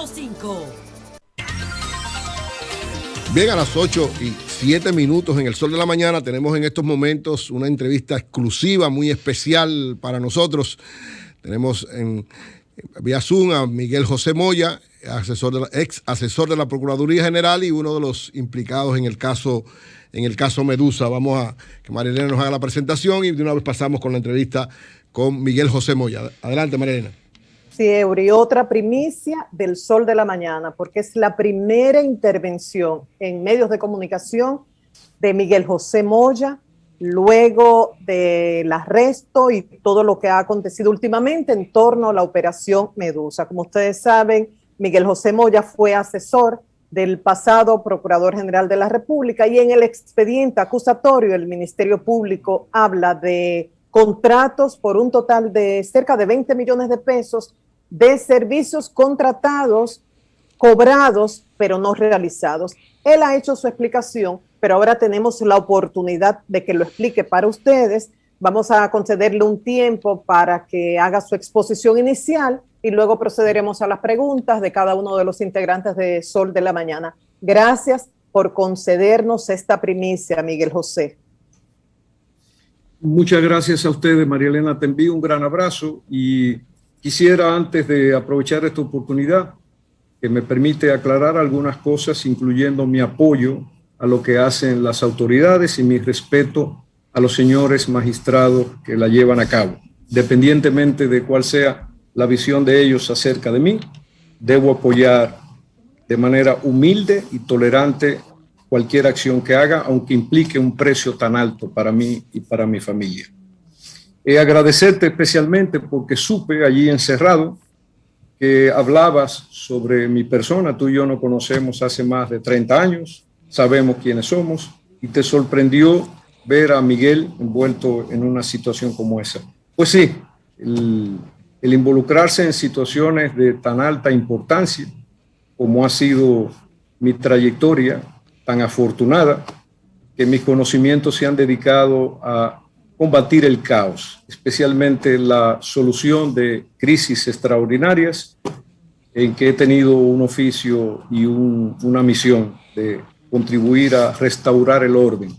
105. Bien, a las 8:07 en el Sol de la Mañana tenemos en estos momentos una entrevista exclusiva, muy especial para nosotros. Tenemos vía Zoom a Miguel José Moya, ex asesor de la Procuraduría General y uno de los implicados en el caso Medusa. Vamos a que Marilena nos haga la presentación y de una vez pasamos con la entrevista con Miguel José Moya. Adelante, Marilena. Sí, Eury, otra primicia del Sol de la Mañana, porque es la primera intervención en medios de comunicación de Miguel José Moya, luego del arresto y todo lo que ha acontecido últimamente en torno a la operación Medusa. Como ustedes saben, Miguel José Moya fue asesor del pasado Procurador General de la República y en el expediente acusatorio el Ministerio Público habla de contratos por un total de cerca de 20 millones de pesos de servicios contratados, cobrados, pero no realizados. Él ha hecho su explicación, pero ahora tenemos la oportunidad de que lo explique para ustedes. Vamos a concederle un tiempo para que haga su exposición inicial y luego procederemos a las preguntas de cada uno de los integrantes de Sol de la Mañana. Gracias por concedernos esta primicia, Miguel José. Muchas gracias a ustedes, María Elena. Te envío un gran abrazo y quisiera, antes de aprovechar esta oportunidad, que me permite aclarar algunas cosas, incluyendo mi apoyo a lo que hacen las autoridades y mi respeto a los señores magistrados que la llevan a cabo. Independientemente de cuál sea la visión de ellos acerca de mí, debo apoyar de manera humilde y tolerante cualquier acción que haga, aunque implique un precio tan alto para mí y para mi familia. Agradecerte especialmente porque supe allí encerrado que hablabas sobre mi persona. Tú y yo nos conocemos hace más de 30 años, sabemos quiénes somos, y te sorprendió ver a Miguel envuelto en una situación como esa. Pues sí, el involucrarse en situaciones de tan alta importancia como ha sido mi trayectoria, tan afortunada, que mis conocimientos se han dedicado a combatir el caos, especialmente la solución de crisis extraordinarias, en que he tenido un oficio y una misión de contribuir a restaurar el orden.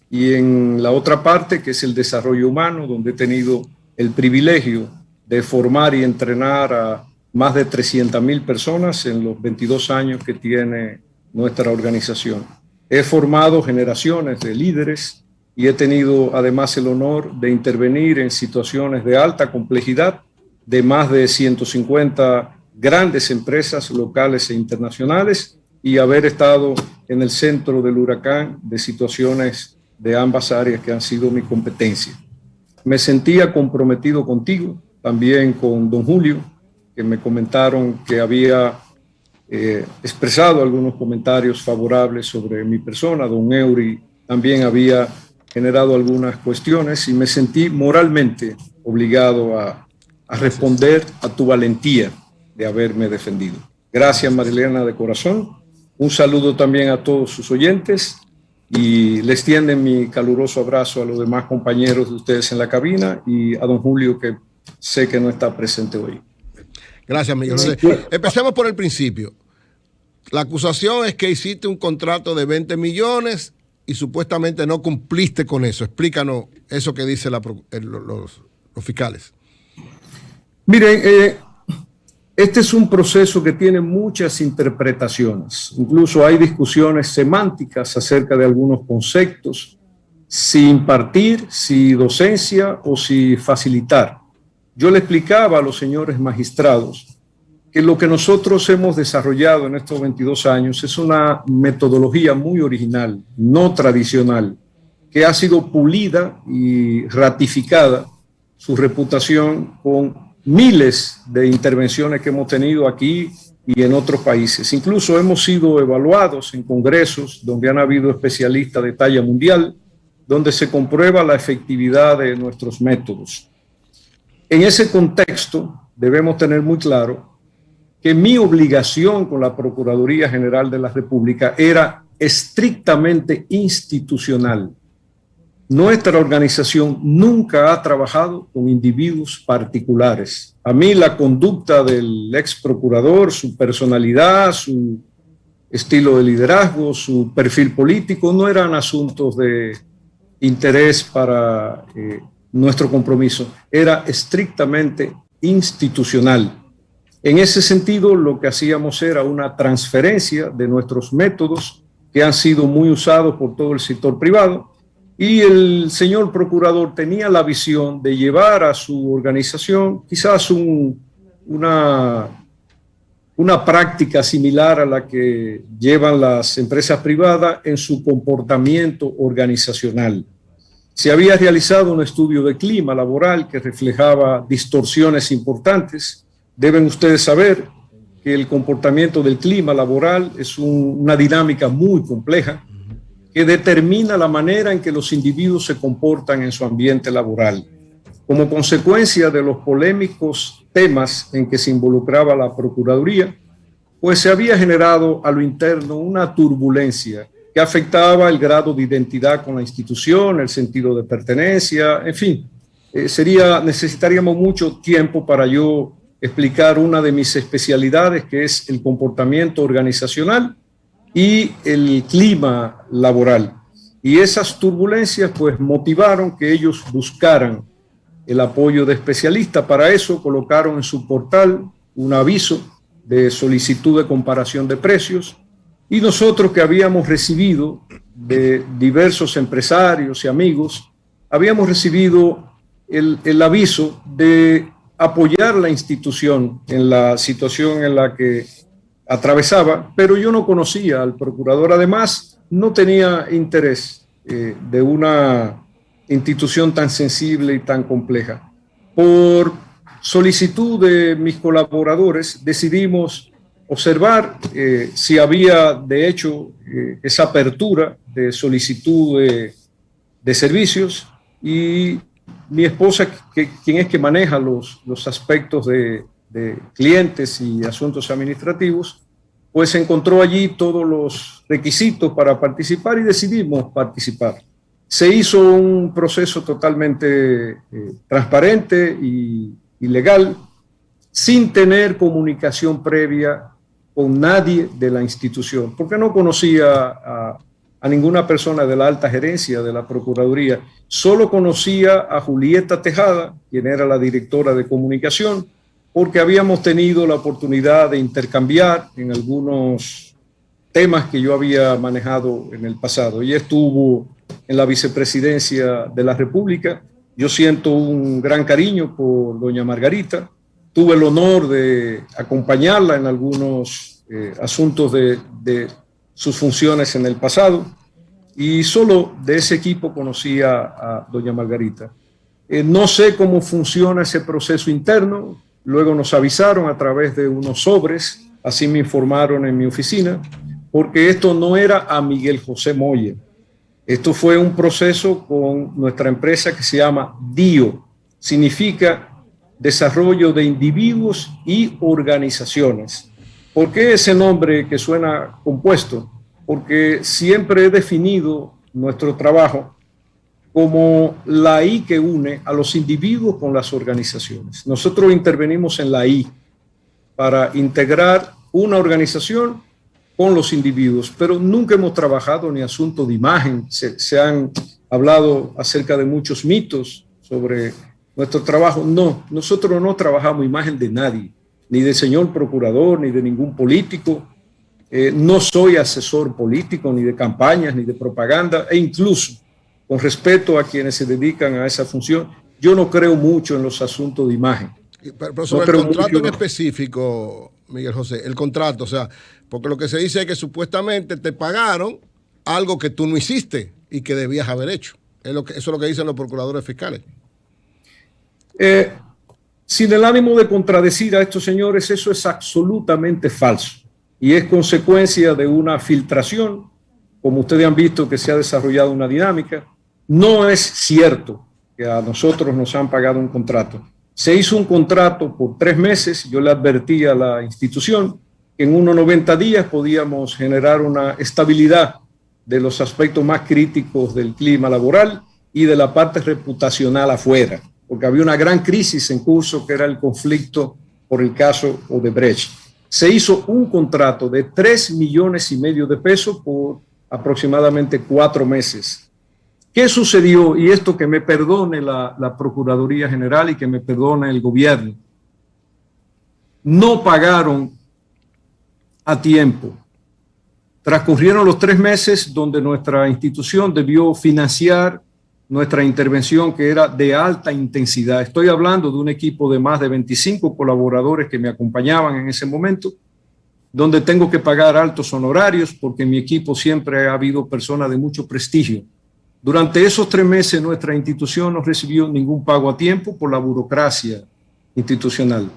Y en la otra parte, que es el desarrollo humano, donde he tenido el privilegio de formar y entrenar a más de 300,000 personas en los 22 años que tiene nuestra organización. He formado generaciones de líderes y he tenido además el honor de intervenir en situaciones de alta complejidad de más de 150 grandes empresas locales e internacionales y haber estado en el centro del huracán de situaciones de ambas áreas que han sido mi competencia. Me sentía comprometido contigo, también con don Julio, que me comentaron que había expresado algunos comentarios favorables sobre mi persona. Don Eury también había generado algunas cuestiones y me sentí moralmente obligado a responder a tu valentía de haberme defendido. Gracias, Marilena, de corazón. Un saludo también a todos sus oyentes y les tienden mi caluroso abrazo a los demás compañeros de ustedes en la cabina y a don Julio, que sé que no está presente hoy. Gracias, Miguel José. Empecemos por el principio. La acusación es que hiciste un contrato de 20 millones y supuestamente no cumpliste con eso. Explícanos eso que dicen los fiscales. Miren, este es un proceso que tiene muchas interpretaciones. Incluso hay discusiones semánticas acerca de algunos conceptos, si impartir, si docencia o si facilitar. Yo le explicaba a los señores magistrados que lo que nosotros hemos desarrollado en estos 22 años es una metodología muy original, no tradicional, que ha sido pulida y ratificada su reputación con miles de intervenciones que hemos tenido aquí y en otros países. Incluso hemos sido evaluados en congresos donde han habido especialistas de talla mundial, donde se comprueba la efectividad de nuestros métodos. En ese contexto, debemos tener muy claro que mi obligación con la Procuraduría General de la República era estrictamente institucional. Nuestra organización nunca ha trabajado con individuos particulares. A mí la conducta del ex procurador, su personalidad, su estilo de liderazgo, su perfil político, no eran asuntos de interés para nuestro compromiso. Era estrictamente institucional. En ese sentido, lo que hacíamos era una transferencia de nuestros métodos que han sido muy usados por todo el sector privado, y el señor procurador tenía la visión de llevar a su organización quizás una práctica similar a la que llevan las empresas privadas en su comportamiento organizacional. Se había realizado un estudio de clima laboral que reflejaba distorsiones importantes. Deben ustedes saber que el comportamiento del clima laboral es una dinámica muy compleja que determina la manera en que los individuos se comportan en su ambiente laboral. Como consecuencia de los polémicos temas en que se involucraba la Procuraduría, pues se había generado a lo interno una turbulencia que afectaba el grado de identidad con la institución, el sentido de pertenencia, en fin. Necesitaríamos mucho tiempo para yo explicar una de mis especialidades, que es el comportamiento organizacional y el clima laboral. Y esas turbulencias pues motivaron que ellos buscaran el apoyo de especialistas. Para eso colocaron en su portal un aviso de solicitud de comparación de precios, y nosotros, que habíamos recibido de diversos empresarios y amigos, habíamos recibido el aviso de apoyar la institución en la situación en la que atravesaba, pero yo no conocía al procurador. Además, no tenía interés de una institución tan sensible y tan compleja. Por solicitud de mis colaboradores, decidimos observar si había, de hecho, esa apertura de solicitud de servicios, y mi esposa, quien es que maneja los aspectos de clientes y asuntos administrativos, pues encontró allí todos los requisitos para participar y decidimos participar. Se hizo un proceso totalmente transparente y legal, sin tener comunicación previa con nadie de la institución, porque no conocía a ninguna persona de la alta gerencia de la Procuraduría. Solo conocía a Julieta Tejada, quien era la directora de comunicación, porque habíamos tenido la oportunidad de intercambiar en algunos temas que yo había manejado en el pasado. Ella estuvo en la vicepresidencia de la República. Yo siento un gran cariño por doña Margarita. Tuve el honor de acompañarla en algunos asuntos de sus funciones en el pasado, y solo de ese equipo conocía a doña Margarita. No sé cómo funciona ese proceso interno. Luego nos avisaron a través de unos sobres, así me informaron en mi oficina, porque esto no era a Miguel José Moya. Esto fue un proceso con nuestra empresa que se llama DIO. Significa Desarrollo de Individuos y Organizaciones. ¿Por qué ese nombre que suena compuesto? Porque siempre he definido nuestro trabajo como la I que une a los individuos con las organizaciones. Nosotros intervenimos en la I para integrar una organización con los individuos, pero nunca hemos trabajado ni asunto de imagen. Se han hablado acerca de muchos mitos sobre nuestro trabajo. No, nosotros no trabajamos imagen de nadie, ni del señor procurador, ni de ningún político. No soy asesor político, ni de campañas, ni de propaganda, e incluso, con respeto a quienes se dedican a esa función, yo no creo mucho en los asuntos de imagen. Pero sobre el contrato en específico, Miguel José, el contrato, o sea, porque lo que se dice es que supuestamente te pagaron algo que tú no hiciste y que debías haber hecho. Eso es lo que dicen los procuradores fiscales. Sin el ánimo de contradecir a estos señores, eso es absolutamente falso y es consecuencia de una filtración, como ustedes han visto que se ha desarrollado una dinámica. No es cierto que a nosotros nos han pagado un contrato. Se hizo un contrato por 3 meses. Yo le advertí a la institución que en unos 90 días podíamos generar una estabilidad de los aspectos más críticos del clima laboral, y de la parte reputacional afuera, porque había una gran crisis en curso que era el conflicto por el caso Odebrecht. Se hizo un contrato de 3,5 millones de pesos por aproximadamente 4 meses. ¿Qué sucedió? Y esto que me perdone la Procuraduría General y que me perdone el gobierno. No pagaron a tiempo. Transcurrieron los 3 meses donde nuestra institución debió financiar nuestra intervención, que era de alta intensidad. Estoy hablando de un equipo de más de 25 colaboradores que me acompañaban en ese momento, donde tengo que pagar altos honorarios porque en mi equipo siempre ha habido personas de mucho prestigio. Durante esos 3 meses nuestra institución no recibió ningún pago a tiempo por la burocracia institucional.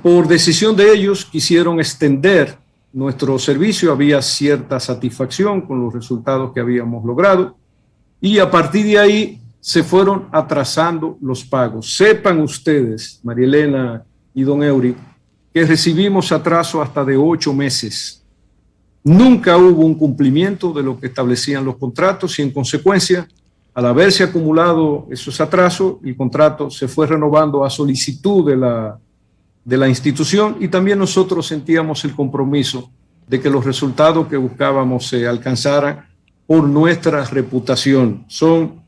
Por decisión de ellos quisieron extender nuestro servicio, había cierta satisfacción con los resultados que habíamos logrado y a partir de ahí se fueron atrasando los pagos. Sepan ustedes, María Elena y don Eury, que recibimos atraso hasta de 8 meses. Nunca hubo un cumplimiento de lo que establecían los contratos y en consecuencia, al haberse acumulado esos atrasos, el contrato se fue renovando a solicitud de la institución y también nosotros sentíamos el compromiso de que los resultados que buscábamos se alcanzaran por nuestra reputación. Son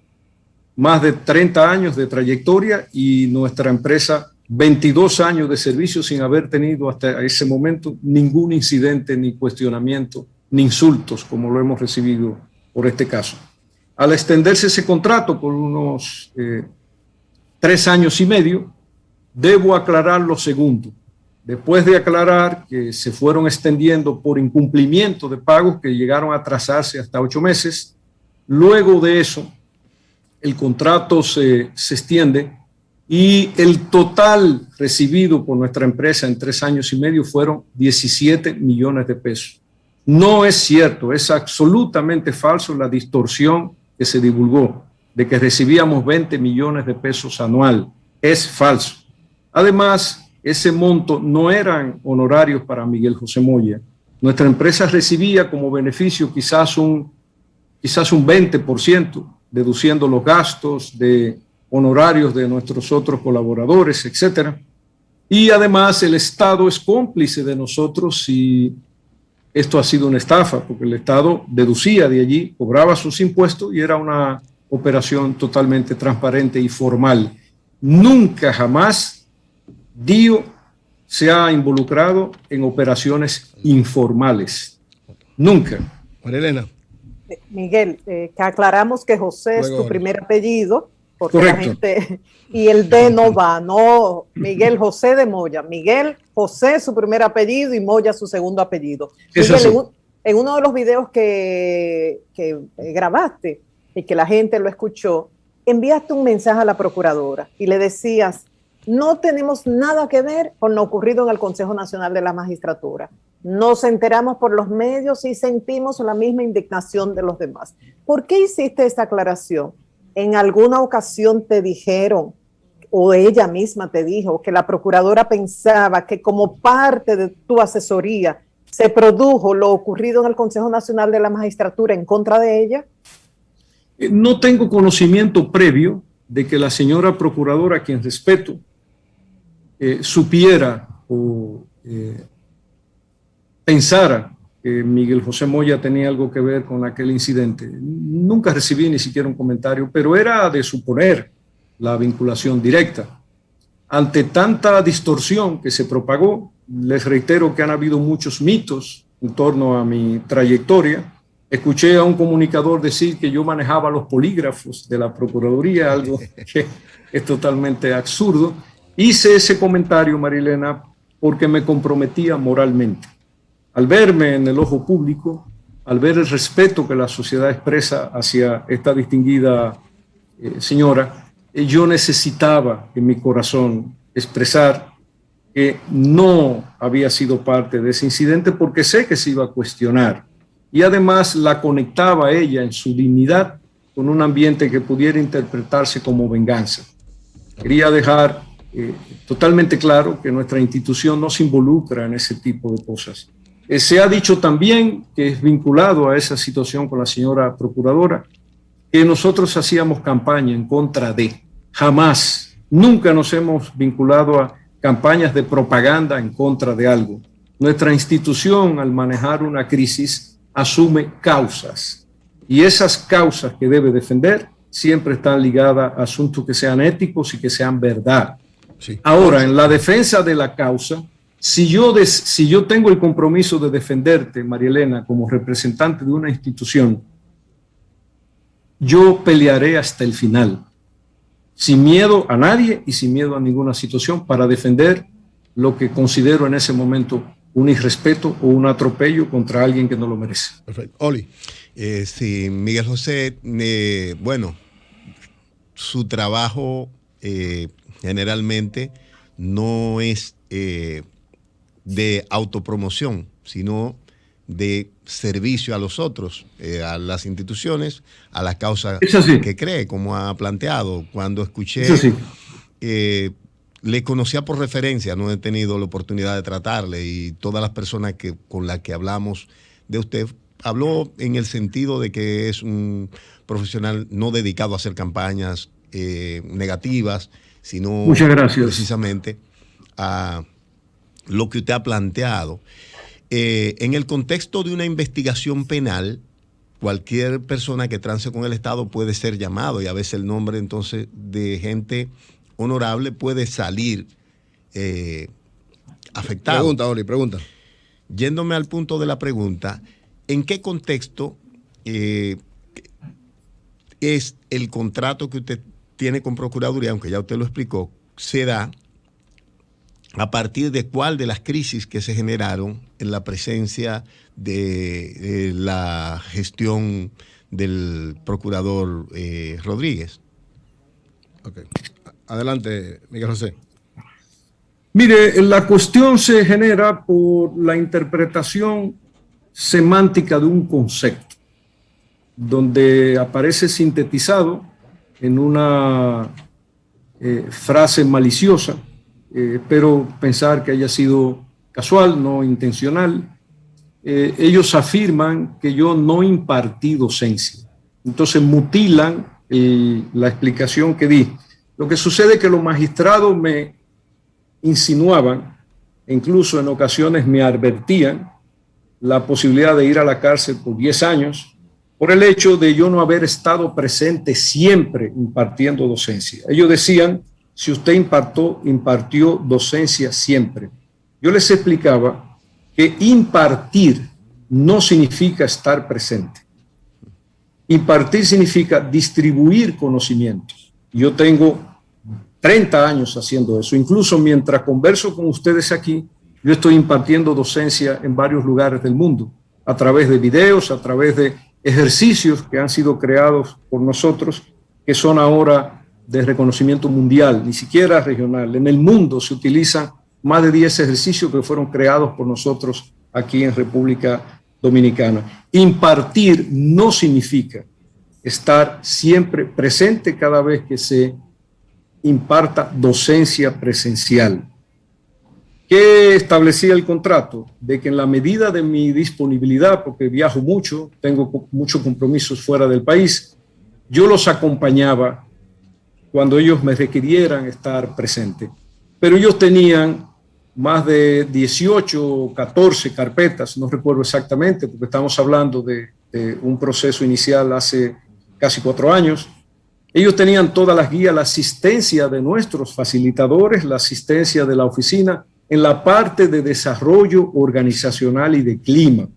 más de 30 años de trayectoria y nuestra empresa 22 años de servicio sin haber tenido hasta ese momento ningún incidente, ni cuestionamiento, ni insultos como lo hemos recibido por este caso. Al extenderse ese contrato por unos 3 años y medio, debo aclarar lo segundo. Después de aclarar que se fueron extendiendo por incumplimiento de pagos que llegaron a atrasarse hasta 8 meses, luego de eso el contrato se extiende y el total recibido por nuestra empresa en 3 años y medio fueron 17 millones de pesos. No es cierto, es absolutamente falso la distorsión que se divulgó de que recibíamos 20 millones de pesos anual. Es falso. Además, ese monto no eran honorarios para Miguel José Moya. Nuestra empresa recibía como beneficio quizás un 20%, deduciendo los gastos de honorarios de nuestros otros colaboradores, etcétera. Y además el Estado es cómplice de nosotros y esto ha sido una estafa, porque el Estado deducía de allí, cobraba sus impuestos y era una operación totalmente transparente y formal. Nunca, jamás DIO se ha involucrado en operaciones informales. Nunca. María Elena. Miguel, que aclaramos que José es tu primer apellido, porque correcto. La gente, y el D no va, no, Miguel José de Moya. Miguel José su primer apellido y Moya su segundo apellido. Miguel, en uno de los videos que grabaste y que la gente lo escuchó, enviaste un mensaje a la procuradora y le decías: no tenemos nada que ver con lo ocurrido en el Consejo Nacional de la Magistratura. Nos enteramos por los medios y sentimos la misma indignación de los demás. ¿Por qué hiciste esta aclaración? ¿En alguna ocasión te dijeron, o ella misma te dijo, que la procuradora pensaba que como parte de tu asesoría se produjo lo ocurrido en el Consejo Nacional de la Magistratura en contra de ella? No tengo conocimiento previo de que la señora procuradora, a quien respeto, supiera o pensara que Miguel José Moya tenía algo que ver con aquel incidente. Nunca recibí ni siquiera un comentario, pero era de suponer la vinculación directa. Ante tanta distorsión que se propagó, les reitero que han habido muchos mitos en torno a mi trayectoria. Escuché a un comunicador decir que yo manejaba los polígrafos de la Procuraduría, algo que es totalmente absurdo. Hice ese comentario, María Elena, porque me comprometía moralmente. Al verme en el ojo público, al ver el respeto que la sociedad expresa hacia esta distinguida señora, yo necesitaba en mi corazón expresar que no había sido parte de ese incidente porque sé que se iba a cuestionar. Y además la conectaba ella en su dignidad con un ambiente que pudiera interpretarse como venganza. Quería dejar totalmente claro que nuestra institución no se involucra en ese tipo de cosas. Se ha dicho también que es vinculado a esa situación con la señora procuradora que nosotros hacíamos campaña en contra de. Jamás, nunca nos hemos vinculado a campañas de propaganda en contra de algo. Nuestra institución, al manejar una crisis, asume causas. Y esas causas que debe defender siempre están ligadas a asuntos que sean éticos y que sean verdad. Sí. Ahora, en la defensa de la causa, si yo tengo el compromiso de defenderte, María Elena, como representante de una institución, yo pelearé hasta el final, sin miedo a nadie y sin miedo a ninguna situación, para defender lo que considero en ese momento un irrespeto o un atropello contra alguien que no lo merece. Perfecto. Oli. Sí, Miguel José, bueno, su trabajo generalmente no es de autopromoción, sino de servicio a los otros, a las instituciones, a las causas que cree, como ha planteado. Cuando escuché, le conocía por referencia, no he tenido la oportunidad de tratarle, y todas las personas con las que hablamos de usted, habló en el sentido de que es un profesional no dedicado a hacer campañas negativas, sino precisamente a lo que usted ha planteado. En el contexto de una investigación penal, cualquier persona que trance con el Estado puede ser llamado, y a veces el nombre entonces de gente honorable puede salir afectado. Pregunta, Oli, pregunta. Yéndome al punto de la pregunta, ¿en qué contexto es el contrato que usted tiene con Procuraduría, aunque ya usted lo explicó, se da a partir de cuál de las crisis que se generaron en la presencia de la gestión del procurador Rodríguez? Okay. Adelante, Miguel José. Mire, la cuestión se genera por la interpretación semántica de un concepto, donde aparece sintetizado en una frase maliciosa, pero pensar que haya sido casual, no intencional. Ellos afirman que yo no impartí docencia. Entonces mutilan la explicación que di. Lo que sucede es que los magistrados me insinuaban, e incluso en ocasiones me advertían, la posibilidad de ir a la cárcel por 10 años por el hecho de yo no haber estado presente siempre impartiendo docencia. Ellos decían, si usted impartió docencia siempre. Yo les explicaba que impartir no significa estar presente. Impartir significa distribuir conocimientos. Yo tengo 30 años haciendo eso. Incluso mientras converso con ustedes aquí, yo estoy impartiendo docencia en varios lugares del mundo, a través de videos, a través de ejercicios que han sido creados por nosotros, que son ahora de reconocimiento mundial, ni siquiera regional. En el mundo se utilizan más de 10 ejercicios que fueron creados por nosotros aquí en República Dominicana. Impartir no significa estar siempre presente cada vez que se imparta docencia presencial. ¿Qué establecía el contrato? De que en la medida de mi disponibilidad, porque viajo mucho, tengo muchos compromisos fuera del país, yo los acompañaba cuando ellos me requirieran estar presente. Pero ellos tenían más de 18 o 14 carpetas, no recuerdo exactamente, porque estamos hablando de un proceso inicial hace casi 4 años. Ellos tenían todas las guías, la asistencia de nuestros facilitadores, la asistencia de la oficina, en la parte de desarrollo organizacional y de clima.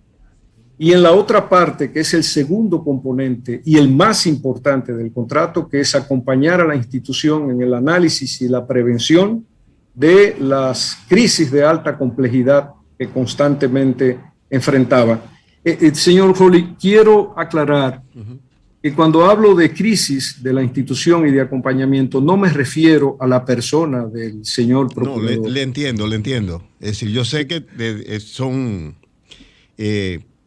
Y en la otra parte, que es el segundo componente y el más importante del contrato, que es acompañar a la institución en el análisis y la prevención de las crisis de alta complejidad que constantemente enfrentaba. Señor Joly, quiero aclarar que cuando hablo de crisis de la institución y de acompañamiento, no me refiero a la persona del señor procurador. No, le entiendo. Es decir, yo sé que son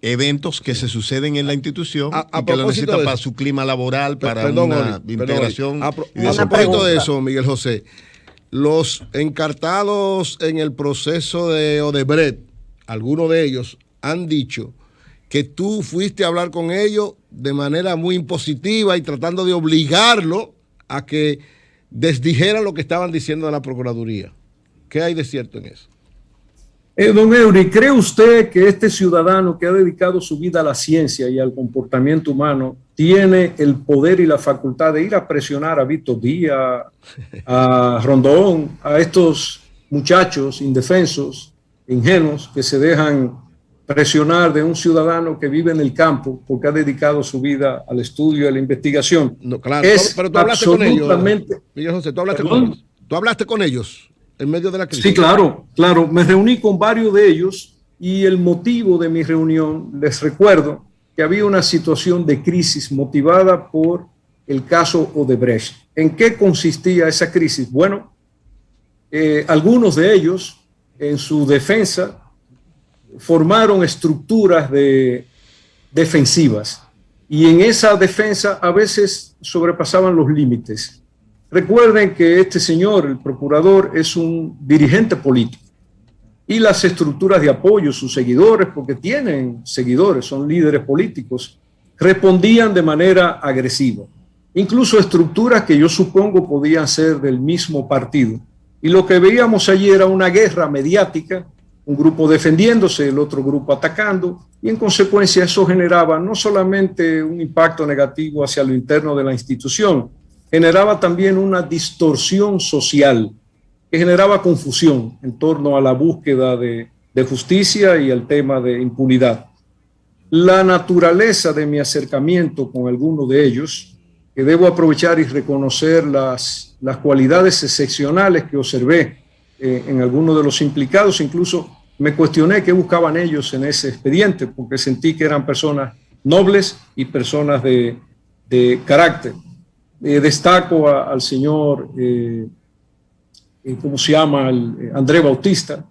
eventos que se suceden en la institución y que lo necesita para su clima laboral, para una integración. A propósito de eso, Miguel José, los encartados en el proceso de Odebrecht, algunos de ellos han dicho que tú fuiste a hablar con ellos de manera muy impositiva y tratando de obligarlo a que desdijeran lo que estaban diciendo de la Procuraduría. ¿Qué hay de cierto en eso? Don Eury, ¿cree usted que este ciudadano que ha dedicado su vida a la ciencia y al comportamiento humano tiene el poder y la facultad de ir a presionar a Víctor Díaz, a Rondón, a estos muchachos indefensos, ingenuos, que se dejan presionar de un ciudadano que vive en el campo porque ha dedicado su vida al estudio y a la investigación? No, claro, pero tú hablaste con ellos. Miguel José, tú hablaste con ellos. ¿Tú hablaste con ellos en medio de la crisis? Sí, claro. Me reuní con varios de ellos y el motivo de mi reunión, les recuerdo que había una situación de crisis motivada por el caso Odebrecht. ¿En qué consistía esa crisis? Bueno, algunos de ellos, en su defensa, formaron estructuras defensivas y en esa defensa a veces sobrepasaban los límites. Recuerden que este señor, el procurador, es un dirigente político y las estructuras de apoyo, sus seguidores, porque tienen seguidores, son líderes políticos, respondían de manera agresiva. Incluso estructuras que yo supongo podían ser del mismo partido. Y lo que veíamos allí era una guerra mediática, un grupo defendiéndose, el otro grupo atacando, y en consecuencia eso generaba no solamente un impacto negativo hacia lo interno de la institución, generaba también una distorsión social que generaba confusión en torno a la búsqueda de justicia y al tema de impunidad. La naturaleza de mi acercamiento con alguno de ellos, que debo aprovechar y reconocer las cualidades excepcionales que observé en algunos de los implicados, incluso me cuestioné qué buscaban ellos en ese expediente, porque sentí que eran personas nobles y personas de carácter. Destaco al señor, ¿cómo se llama? André Bautista.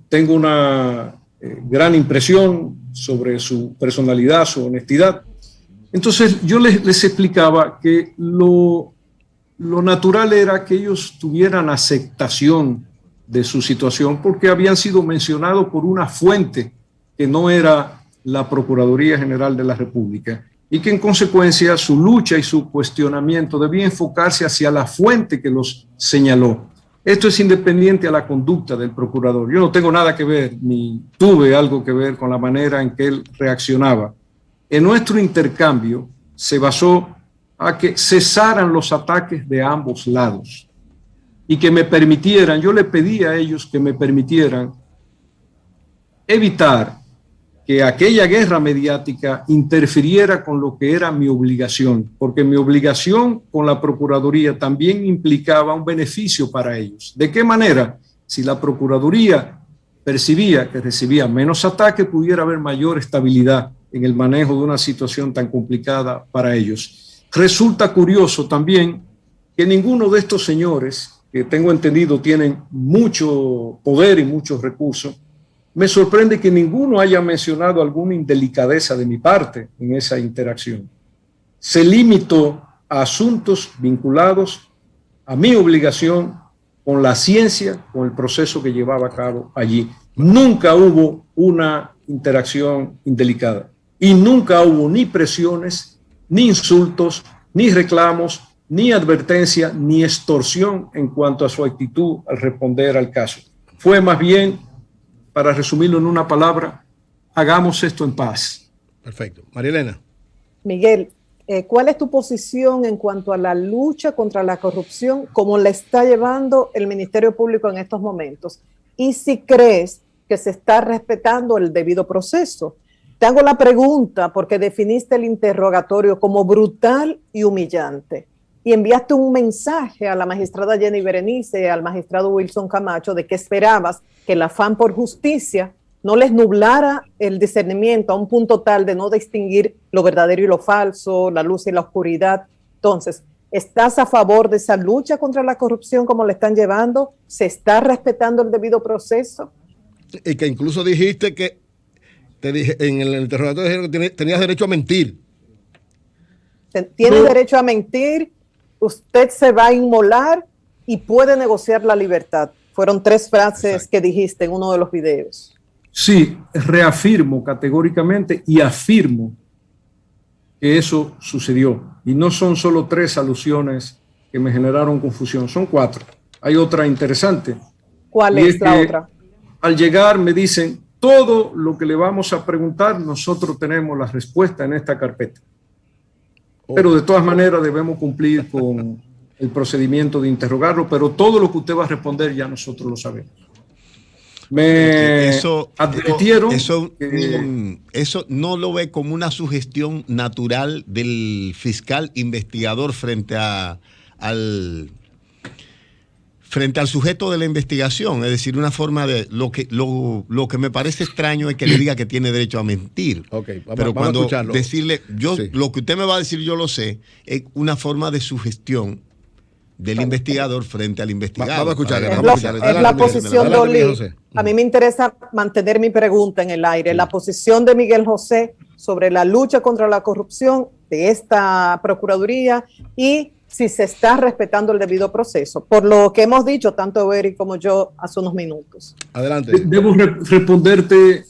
Tengo una gran impresión sobre su personalidad, su honestidad. Entonces yo les explicaba que lo natural era que ellos tuvieran aceptación de su situación porque habían sido mencionados por una fuente que no era la Procuraduría General de la República y que en consecuencia su lucha y su cuestionamiento debía enfocarse hacia la fuente que los señaló. Esto es independiente a la conducta del procurador. Yo no tengo nada que ver, ni tuve algo que ver con la manera en que él reaccionaba. En nuestro intercambio se basó a que cesaran los ataques de ambos lados y que me permitieran, yo le pedí a ellos que me permitieran evitar que aquella guerra mediática interfiriera con lo que era mi obligación, porque mi obligación con la Procuraduría también implicaba un beneficio para ellos. ¿De qué manera? Si la Procuraduría percibía que recibía menos ataques, pudiera haber mayor estabilidad en el manejo de una situación tan complicada para ellos. Resulta curioso también que ninguno de estos señores, que tengo entendido tienen mucho poder y muchos recursos, me sorprende que ninguno haya mencionado alguna indelicadeza de mi parte en esa interacción. Se limitó a asuntos vinculados a mi obligación con la ciencia, con el proceso que llevaba a cabo allí. Nunca hubo una interacción indelicada y nunca hubo ni presiones, ni insultos, ni reclamos, ni advertencia, ni extorsión en cuanto a su actitud al responder al caso. Fue más bien, para resumirlo en una palabra, hagamos esto en paz. Perfecto. María Elena. Miguel, ¿cuál es tu posición en cuanto a la lucha contra la corrupción, cómo la está llevando el Ministerio Público en estos momentos? Y si crees que se está respetando el debido proceso. Te hago la pregunta porque definiste el interrogatorio como brutal y humillante. Y enviaste un mensaje a la magistrada Jenny Berenice, al magistrado Wilson Camacho, de que esperabas que el afán por justicia no les nublara el discernimiento a un punto tal de no distinguir lo verdadero y lo falso, la luz y la oscuridad. Entonces, ¿estás a favor de esa lucha contra la corrupción como la están llevando? ¿Se está respetando el debido proceso? Y que incluso dijiste que, te dije, en el interrogatorio dijeron que tenías derecho a mentir. Tiene derecho a mentir. Usted se va a inmolar y puede negociar la libertad. Fueron 3 frases que dijiste en uno de los videos. Sí, reafirmo categóricamente y afirmo que eso sucedió. Y no son solo 3 alusiones que me generaron confusión, son 4. Hay otra interesante. ¿Cuál es la otra? Al llegar me dicen, todo lo que le vamos a preguntar, nosotros tenemos la respuesta en esta carpeta. Pero de todas maneras debemos cumplir con el procedimiento de interrogarlo, pero todo lo que usted va a responder ya nosotros lo sabemos. Me advirtieron eso no lo ve como una sugestión natural del fiscal investigador frente al sujeto de la investigación, es decir, una forma de lo que me parece extraño es que le diga que tiene derecho a mentir. Pero cuando a escucharlo. Decirle, lo que usted me va a decir yo lo sé, es una forma de sugestión del investigador frente al investigado. Vamos a escuchar. Es la posición de Oli. A mí me interesa mantener mi pregunta en el aire. La posición de Miguel José sobre la lucha contra la corrupción de esta Procuraduría y si se está respetando el debido proceso, por lo que hemos dicho tanto Eric como yo hace unos minutos. Adelante. Debo responderte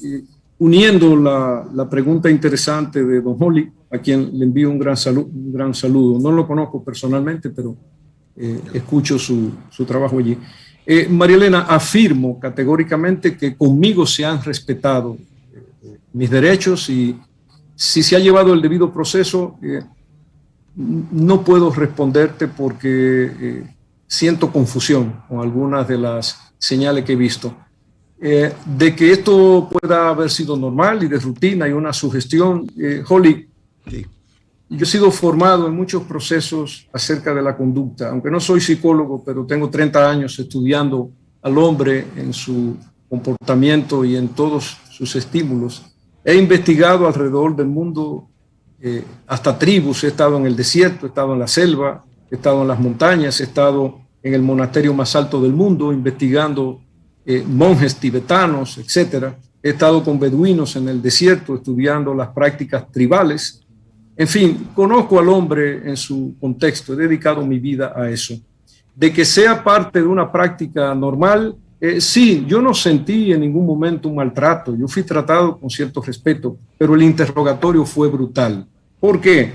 uniendo la pregunta interesante de don Holly, a quien le envío un gran saludo. No lo conozco personalmente, pero escucho su trabajo allí. María Elena, afirmo categóricamente que conmigo se han respetado mis derechos y si se ha llevado el debido proceso, no puedo responderte porque siento confusión con algunas de las señales que he visto. De que esto pueda haber sido normal y de rutina y una sugestión, Holly, sí. Yo he sido formado en muchos procesos acerca de la conducta, aunque no soy psicólogo, pero tengo 30 años estudiando al hombre en su comportamiento y en todos sus estímulos. He investigado alrededor del mundo, hasta tribus, he estado en el desierto, he estado en la selva, he estado en las montañas, he estado en el monasterio más alto del mundo investigando monjes tibetanos, etc. He estado con beduinos en el desierto estudiando las prácticas tribales. En fin, conozco al hombre en su contexto, he dedicado mi vida a eso. De que sea parte de una práctica normal, sí, yo no sentí en ningún momento un maltrato, yo fui tratado con cierto respeto, pero el interrogatorio fue brutal. ¿Por qué?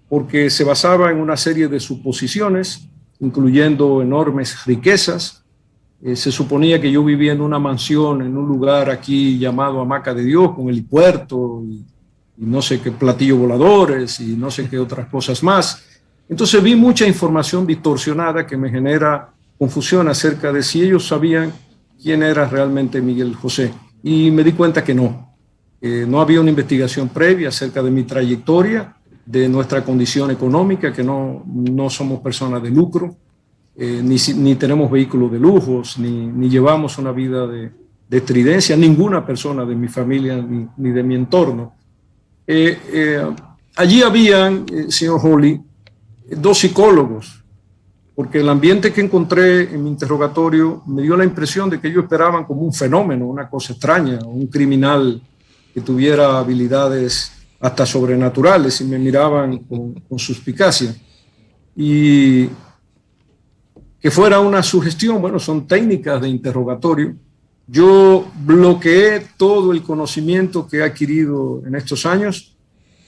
Porque se basaba en una serie de suposiciones, incluyendo enormes riquezas. Se suponía que yo vivía en una mansión, en un lugar aquí llamado Hamaca de Dios, con helipuerto y no sé qué platillos voladores y no sé qué otras cosas más. Entonces vi mucha información distorsionada que me genera confusión acerca de si ellos sabían quién era realmente Miguel José. Y me di cuenta que no. No había una investigación previa acerca de mi trayectoria, de nuestra condición económica, que no somos personas de lucro, ni tenemos vehículos de lujos, ni llevamos una vida de estridencia, ninguna persona de mi familia ni de mi entorno. Allí habían, señor Holly, 2 psicólogos, porque el ambiente que encontré en mi interrogatorio me dio la impresión de que ellos esperaban como un fenómeno, una cosa extraña, un criminal que tuviera habilidades hasta sobrenaturales y me miraban con suspicacia. Y que fuera una sugestión, bueno, son técnicas de interrogatorio. Yo bloqueé todo el conocimiento que he adquirido en estos años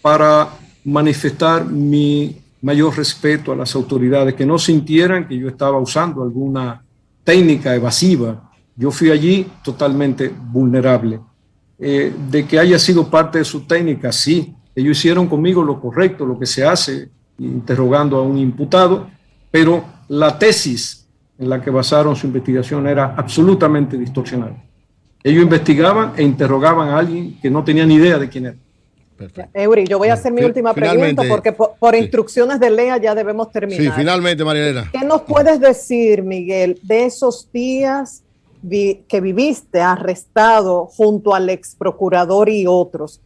para manifestar mi mayor respeto a las autoridades, que no sintieran que yo estaba usando alguna técnica evasiva. Yo fui allí totalmente vulnerable. De que haya sido parte de su técnica, sí. Ellos hicieron conmigo lo correcto, lo que se hace interrogando a un imputado, pero la tesis en la que basaron su investigación era absolutamente distorsionada. Ellos investigaban e interrogaban a alguien que no tenía ni idea de quién era. Perfecto. Eury, yo voy a hacer mi última pregunta porque por instrucciones de Lea ya debemos terminar. Sí, finalmente, María Elena. ¿Qué nos puedes decir, Miguel, de esos días que viviste arrestado junto al ex procurador y otros?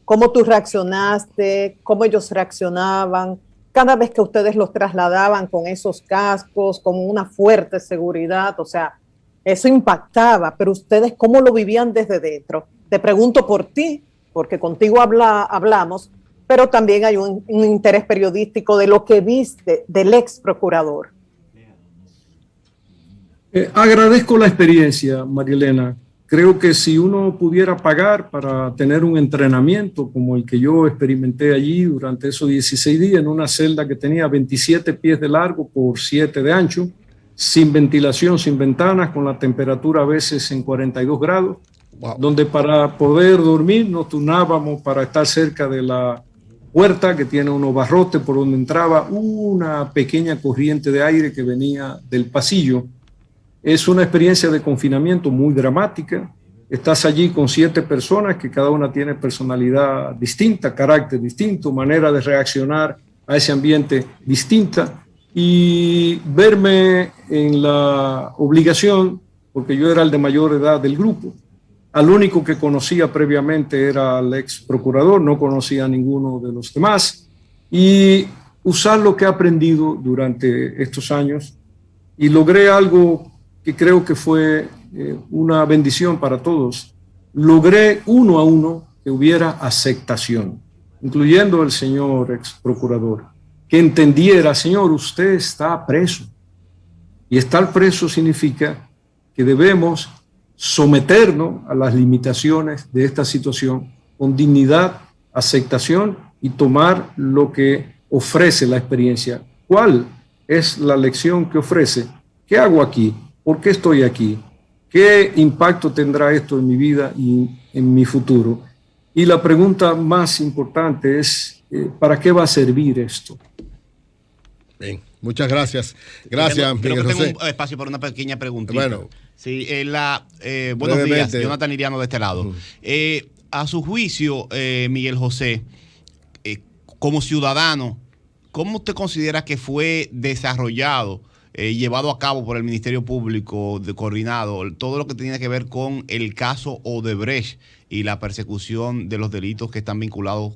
¿Cómo tú reaccionaste? ¿Cómo ellos reaccionaban? Cada vez que ustedes los trasladaban con esos cascos, con una fuerte seguridad, o sea, eso impactaba, pero ustedes, ¿cómo lo vivían desde dentro? Te pregunto por ti, porque contigo hablamos, pero también hay un interés periodístico de lo que viste del ex procurador. Agradezco la experiencia, María Elena. creo que si uno pudiera pagar para tener un entrenamiento como el que yo experimenté allí durante esos 16 días en una celda que tenía 27 pies de largo por 7 de ancho, sin ventilación, sin ventanas, con la temperatura a veces en 42 grados, wow, donde para poder dormir nos turnábamos para estar cerca de la puerta que tiene unos barrotes por donde entraba una pequeña corriente de aire que venía del pasillo. Es una experiencia de confinamiento muy dramática. Estás allí con 7 personas que cada una tiene personalidad distinta, carácter distinto, manera de reaccionar a ese ambiente distinta, y verme en la obligación, porque yo era el de mayor edad del grupo, al único que conocía previamente era al ex procurador, no conocía a ninguno de los demás, y usar lo que he aprendido durante estos años, y logré algo que creo que fue una bendición para todos. Logré uno a uno que hubiera aceptación, incluyendo el señor ex procurador, que entendiera: señor, usted está preso, y estar preso significa que debemos someternos a las limitaciones de esta situación con dignidad, aceptación y tomar lo que ofrece la experiencia. ¿Cuál es la lección que ofrece? ¿Qué hago aquí? ¿Por qué estoy aquí? ¿Qué impacto tendrá esto en mi vida y en mi futuro? Y la pregunta más importante es, ¿para qué va a servir esto? Bien, muchas gracias. Gracias, Creo que Miguel José. tengo un espacio para una pequeña preguntita. Bueno. Sí, buenos días, Jonathan Iriano de este lado. A su juicio, Miguel José, como ciudadano, ¿cómo usted considera que fue desarrollado, llevado a cabo por el Ministerio Público, coordinado, todo lo que tiene que ver con el caso Odebrecht y la persecución de los delitos que están vinculados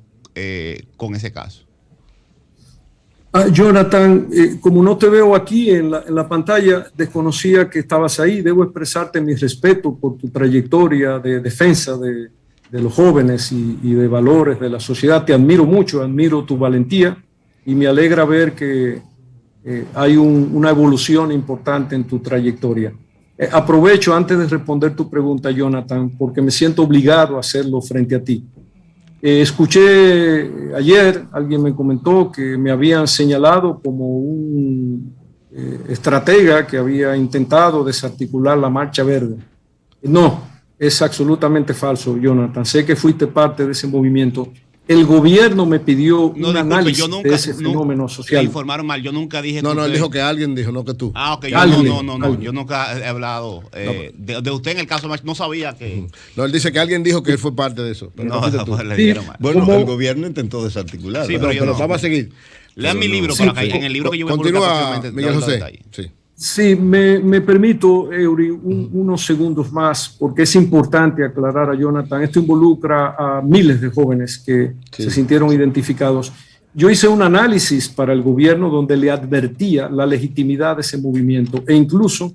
con ese caso? Jonathan, como no te veo aquí en la pantalla, desconocía que estabas ahí. Debo expresarte mi respeto por tu trayectoria de defensa de los jóvenes y de valores de la sociedad. Te admiro mucho, admiro tu valentía, y me alegra ver que hay una evolución importante en tu trayectoria. Aprovecho antes de responder tu pregunta, Jonathan, porque me siento obligado a hacerlo frente a ti. Escuché ayer, alguien me comentó que me habían señalado como un estratega que había intentado desarticular la Marcha Verde. No, es absolutamente falso, Jonathan. Sé que fuiste parte de ese movimiento. El gobierno me pidió un análisis de ese fenómeno social. Me informaron mal, yo nunca dije... No, él dijo que alguien dijo, no que tú. Ah, ok, yo nunca he hablado de usted en el caso, no sabía que... No, él dice que alguien dijo que él fue parte de eso. Pero pues le dijeron mal. Bueno, el gobierno intentó desarticular. Sí, pero vamos a seguir. Lean mi libro para acá, en el libro que yo voy a publicar próximamente. Miguel José. Sí. Sí, me permito, Eury, unos segundos más, porque es importante aclarar a Jonathan. Esto involucra a miles de jóvenes que se sintieron identificados. Yo hice un análisis para el gobierno donde le advertía la legitimidad de ese movimiento, e incluso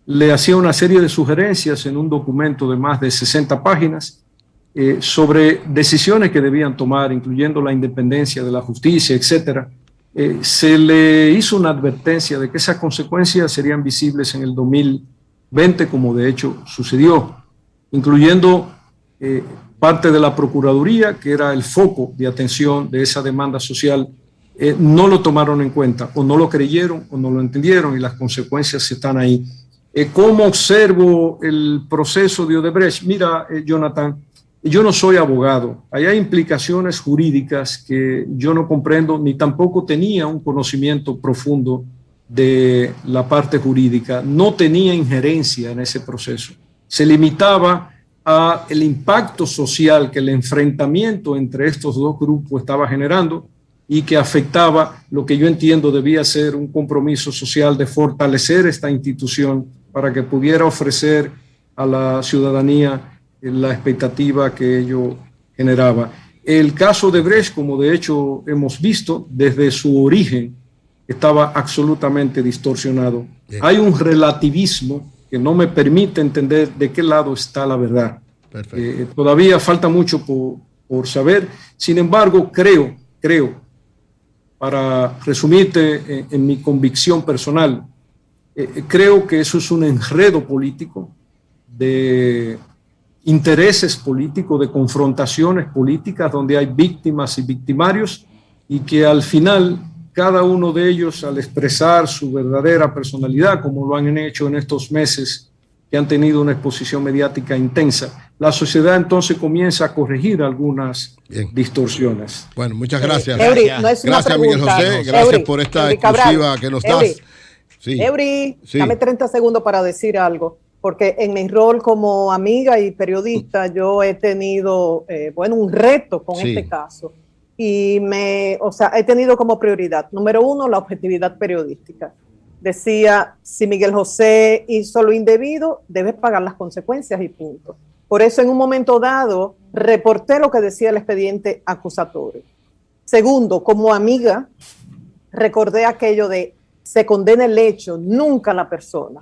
le hacía una serie de sugerencias en un documento de más de 60 páginas sobre decisiones que debían tomar, incluyendo la independencia de la justicia, etcétera. Se le hizo una advertencia de que esas consecuencias serían visibles en el 2020, como de hecho sucedió, incluyendo parte de la Procuraduría, que era el foco de atención de esa demanda social. No lo tomaron en cuenta, o no lo creyeron, o no lo entendieron, y las consecuencias están ahí. ¿Cómo observo el proceso de Odebrecht? Mira, Jonathan, yo no soy abogado. Ahí hay implicaciones jurídicas que yo no comprendo, ni tampoco tenía un conocimiento profundo de la parte jurídica. No tenía injerencia en ese proceso. Se limitaba a el impacto social que el enfrentamiento entre estos dos grupos estaba generando y que afectaba lo que yo entiendo debía ser un compromiso social de fortalecer esta institución para que pudiera ofrecer a la ciudadanía la expectativa que ello generaba. El caso de Odebrecht, como de hecho hemos visto, desde su origen estaba absolutamente distorsionado. Bien. Hay un relativismo que no me permite entender de qué lado está la verdad. Todavía falta mucho por saber. Sin embargo, creo, para resumirte en mi convicción personal, creo que eso es un enredo político de intereses políticos, de confrontaciones políticas donde hay víctimas y victimarios, y que al final cada uno de ellos, al expresar su verdadera personalidad, como lo han hecho en estos meses que han tenido una exposición mediática intensa, la sociedad entonces comienza a corregir algunas distorsiones. Bueno, muchas gracias. Eury, no es una gracias, Miguel pregunta. José. Gracias Eury, por esta Eury exclusiva Cabral, que nos Eury, das. Sí. Eury, Sí. dame 30 segundos para decir algo, porque en mi rol como amiga y periodista yo he tenido, un reto con este caso. Y he tenido como prioridad, número uno, la objetividad periodística. Decía, si Miguel José hizo lo indebido, debes pagar las consecuencias y punto. Por eso en un momento dado reporté lo que decía el expediente acusatorio. Segundo, como amiga, recordé aquello de se condena el hecho, nunca la persona.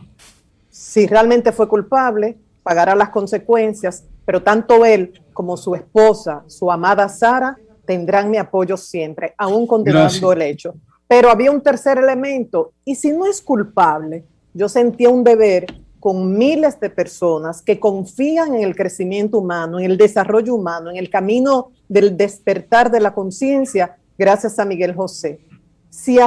Si realmente fue culpable, pagará las consecuencias, pero tanto él como su esposa, su amada Sara, tendrán mi apoyo siempre, aún condenando el hecho. Pero había un tercer elemento, y si no es culpable, yo sentía un deber con miles de personas que confían en el crecimiento humano, en el desarrollo humano, en el camino del despertar de la conciencia, gracias a Miguel José. Si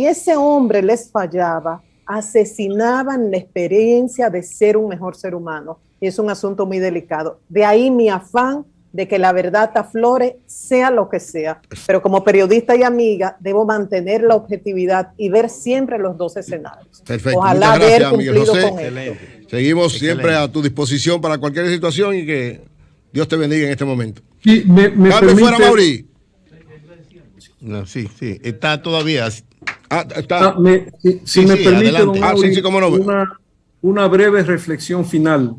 ese hombre les fallaba, asesinaban la experiencia de ser un mejor ser humano. Y es un asunto muy delicado. De ahí mi afán de que la verdad aflore, sea lo que sea. Pero como periodista y amiga, debo mantener la objetividad y ver siempre los dos escenarios. Perfecto. Ojalá muchas gracias, haber cumplido Miguel José. con esto. Seguimos siempre a tu disposición para cualquier situación y que Dios te bendiga en este momento. Sí, me permite... fuera, Mauri. No, sí, está todavía. Está. Si me permite, don Mauri, cómo no. una breve reflexión final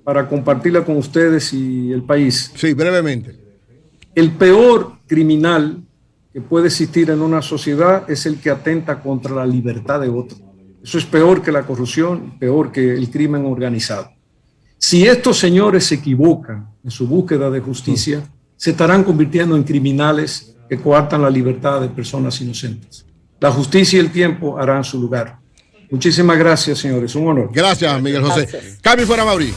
para compartirla con ustedes y el país. Sí, brevemente. El peor criminal que puede existir en una sociedad es el que atenta contra la libertad de otro. Eso es peor que la corrupción, peor que el crimen organizado. Si estos señores se equivocan en su búsqueda de justicia, se estarán convirtiendo en criminales que coartan la libertad de personas inocentes. La justicia y el tiempo harán su lugar. Muchísimas gracias, señores. Un honor. Gracias, Miguel José. Cambio fuera, Mauri.